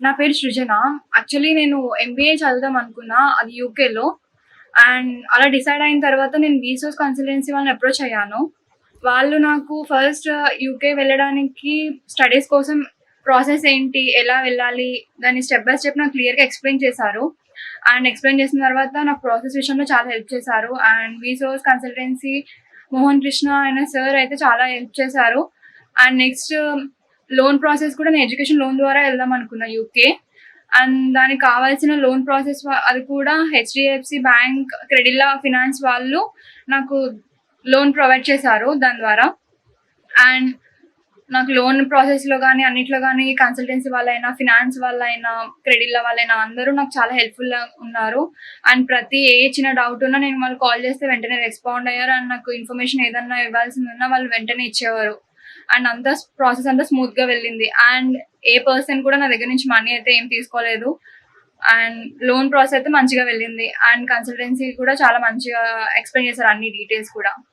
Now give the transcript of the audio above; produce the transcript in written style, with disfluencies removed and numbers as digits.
నా పేరు సృజన. యాక్చువల్లీ నేను ఎంబీఏ చదువుదాం అనుకున్నా. అది యూకేలో. అండ్ అలా డిసైడ్ అయిన తర్వాత నేను వీసోస్ కన్సల్టెన్సీ వాళ్ళని అప్రోచ్ అయ్యాను. వాళ్ళు నాకు ఫస్ట్ యూకే వెళ్ళడానికి స్టడీస్ కోసం ప్రాసెస్ ఏంటి? ఎలా వెళ్ళాలి? దాన్ని స్టెప్ బై స్టెప్ నాకు క్లియర్‌గా ఎక్స్‌ప్లెయిన్ చేశారు. అండ్ ఎక్స్‌ప్లెయిన్ చేసిన తర్వాత నాకు ప్రాసెస్ విషయంలో చాలా హెల్ప్ చేశారు. అండ్ వీసోస్ కన్సల్టెన్సీ మోహన్ కృష్ణ అనే సార్ అయితే చాలా హెల్ప్ చేశారు. అండ్ నెక్స్ట్ లోన్ ప్రాసెస్ కూడా నేను ఎడ్యుకేషన్ లోన్ ద్వారా వెళ్దాం అనుకున్నా యూకే. అండ్ దానికి కావాల్సిన లోన్ ప్రాసెస్ అది కూడా హెచ్‌డీఎఫ్‌సీ బ్యాంక్, క్రెడిల్లా ఫినాన్స్ వాళ్ళు నాకు లోన్ ప్రొవైడ్ చేశారు దాని ద్వారా. అండ్ నాకు లోన్ ప్రాసెస్‌లో గానీ, అన్నిట్లో గానీ కన్సల్టెన్సీ వాళ్ళైనా, ఫినాన్స్ వాళ్ళైనా, క్రెడిల్లా వాళ్ళైనా అందరూ నాకు చాలా హెల్ప్‌ఫుల్‌గా ఉన్నారు. అండ్ ప్రతి ఏ చిన్న డౌట్ ఉన్నా నేను వాళ్ళు కాల్ చేస్తే వెంటనే రెస్పాండ్ అయ్యారు. అండ్ నాకు ఇన్ఫర్మేషన్ ఏదన్నా ఇవ్వాల్సిందున్నా వాళ్ళు వెంటనే ఇచ్చేవారు. అండ్ అంతా ప్రాసెస్ అంతా స్మూత్‌గా వెళ్ళింది. అండ్ ఏ పర్సన్ కూడా నా దగ్గర నుంచి మనీ అయితే ఏం తీసుకోలేదు. అండ్ లోన్ ప్రాసెస్ అయితే మంచిగా వెళ్ళింది. అండ్ కన్సల్టెన్సీ కూడా చాలా మంచిగా ఎక్స్‌ప్లెయిన్ చేశారు అన్ని డీటెయిల్స్ కూడా.